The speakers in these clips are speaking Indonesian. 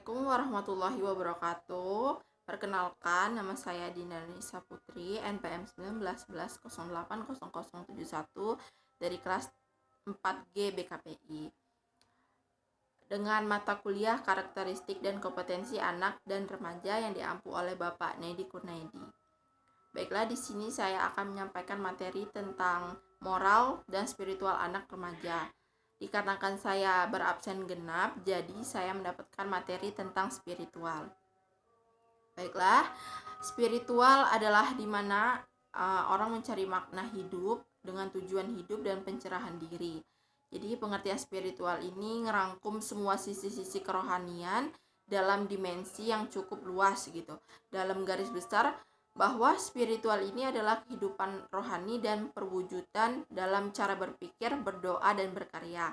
Assalamualaikum warahmatullahi wabarakatuh. Perkenalkan, nama saya Dina Nisa Putri, NPM 1911080071 dari kelas 4G BKPI. Dengan mata kuliah karakteristik dan kompetensi anak dan remaja yang diampu oleh Bapak Nedi Kurnaidi. Baiklah, di sini saya akan menyampaikan materi tentang moral dan spiritual anak remaja. Dikarenakan saya berabsen genap, jadi saya mendapatkan materi tentang spiritual. Baiklah, spiritual adalah di mana orang mencari makna hidup dengan tujuan hidup dan pencerahan diri. Jadi pengertian spiritual ini ngerangkum semua sisi-sisi kerohanian dalam dimensi yang cukup luas gitu. Dalam garis besar, bahwa spiritual ini adalah kehidupan rohani dan perwujudan dalam cara berpikir, berdoa, dan berkarya.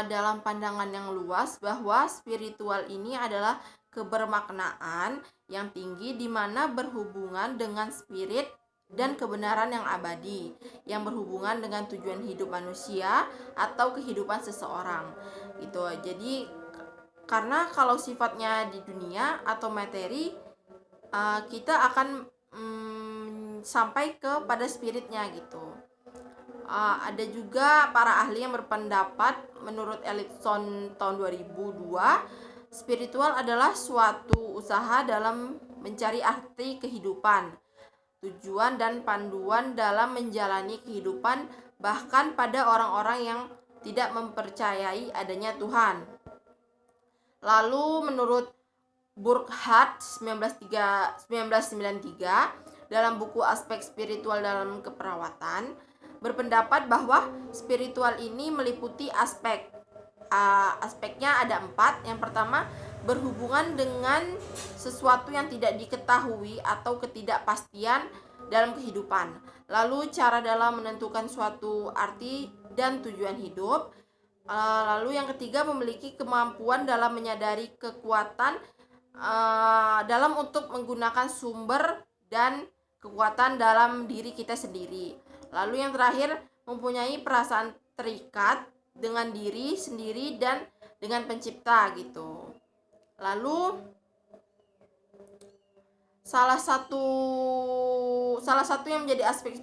Dalam pandangan yang luas, bahwa spiritual ini adalah kebermaknaan yang tinggi di mana berhubungan dengan spirit dan kebenaran yang abadi, yang berhubungan dengan tujuan hidup manusia atau kehidupan seseorang gitu. Jadi karena kalau sifatnya di dunia atau materi, kita akan sampai kepada spiritnya gitu. Ada juga para ahli yang berpendapat, menurut Ellison tahun 2002, spiritual adalah suatu usaha dalam mencari arti kehidupan, tujuan dan panduan dalam menjalani kehidupan, bahkan pada orang-orang yang tidak mempercayai adanya Tuhan. Lalu menurut Burkhardt 1993 dalam buku Aspek Spiritual dalam Keperawatan berpendapat bahwa spiritual ini meliputi aspeknya ada 4. Yang pertama, berhubungan dengan sesuatu yang tidak diketahui atau ketidakpastian dalam kehidupan. Lalu cara dalam menentukan suatu arti dan tujuan hidup. Lalu yang ketiga, memiliki kemampuan dalam menyadari kekuatan dalam untuk menggunakan sumber dan kekuatan dalam diri kita sendiri. Lalu yang terakhir, mempunyai perasaan terikat dengan diri sendiri dan dengan pencipta gitu. Lalu salah satu yang menjadi aspek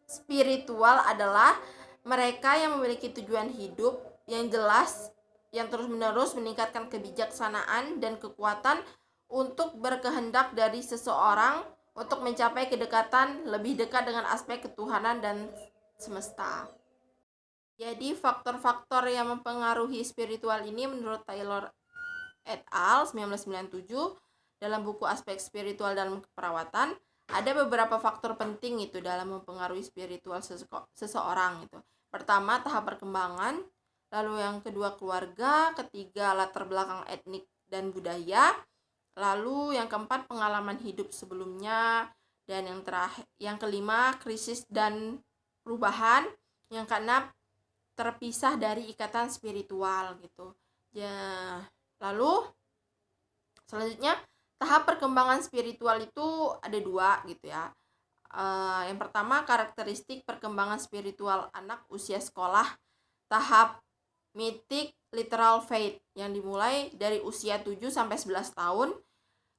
spiritual adalah mereka yang memiliki tujuan hidup yang jelas, yang terus-menerus meningkatkan kebijaksanaan dan kekuatan untuk berkehendak dari seseorang untuk mencapai kedekatan lebih dekat dengan aspek ketuhanan dan semesta. Jadi faktor-faktor yang mempengaruhi spiritual ini menurut Taylor et al. 1997 dalam buku Aspek Spiritual dalam Keperawatan, ada beberapa faktor penting itu dalam mempengaruhi spiritual seseorang itu. Pertama, tahap perkembangan. Lalu yang kedua, keluarga. Ketiga, latar belakang etnik dan budaya. Lalu yang keempat, pengalaman hidup sebelumnya. Dan yang kelima, krisis dan perubahan. Yang keenam, terpisah dari ikatan spiritual gitu. Ya, lalu selanjutnya, tahap perkembangan spiritual itu ada 2 gitu ya. Yang pertama, karakteristik perkembangan spiritual anak usia sekolah, tahap mythic literal faith yang dimulai dari usia 7-11 tahun.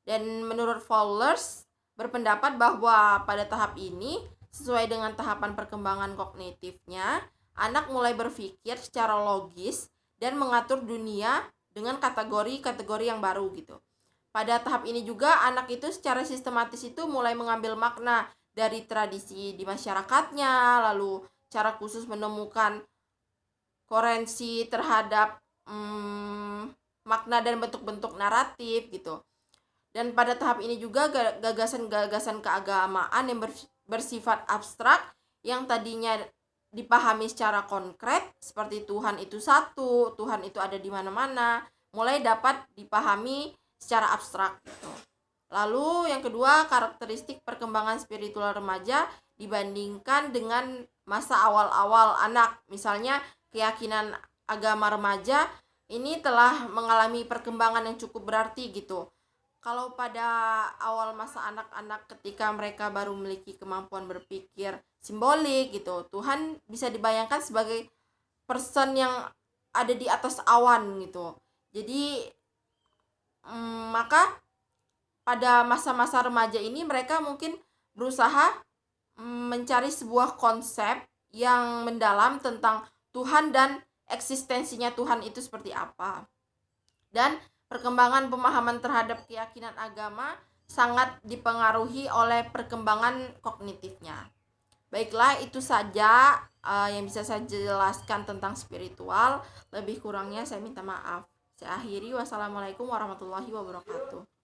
Dan menurut Fowlers berpendapat bahwa pada tahap ini, sesuai dengan tahapan perkembangan kognitifnya, anak mulai berpikir secara logis dan mengatur dunia dengan kategori-kategori yang baru gitu. Pada tahap ini juga anak itu secara sistematis itu mulai mengambil makna dari tradisi di masyarakatnya, lalu cara khusus menemukan koherensi terhadap makna dan bentuk-bentuk naratif gitu. Dan pada tahap ini juga gagasan-gagasan keagamaan yang bersifat abstrak yang tadinya dipahami secara konkret seperti Tuhan itu satu, Tuhan itu ada di mana-mana, mulai dapat dipahami secara abstrak gitu. Lalu yang kedua, karakteristik perkembangan spiritual remaja dibandingkan dengan masa awal-awal anak. Misalnya keyakinan agama remaja ini telah mengalami perkembangan yang cukup berarti gitu. Kalau pada awal masa anak-anak ketika mereka baru memiliki kemampuan berpikir simbolik gitu, Tuhan bisa dibayangkan sebagai person yang ada di atas awan gitu, Jadi maka pada masa-masa remaja ini mereka mungkin berusaha mencari sebuah konsep yang mendalam tentang Tuhan dan eksistensinya Tuhan itu seperti apa. Dan perkembangan pemahaman terhadap keyakinan agama sangat dipengaruhi oleh perkembangan kognitifnya. Baiklah, itu saja yang bisa saya jelaskan tentang spiritual. Lebih kurangnya saya minta maaf. Saya akhiri. Wassalamualaikum warahmatullahi wabarakatuh.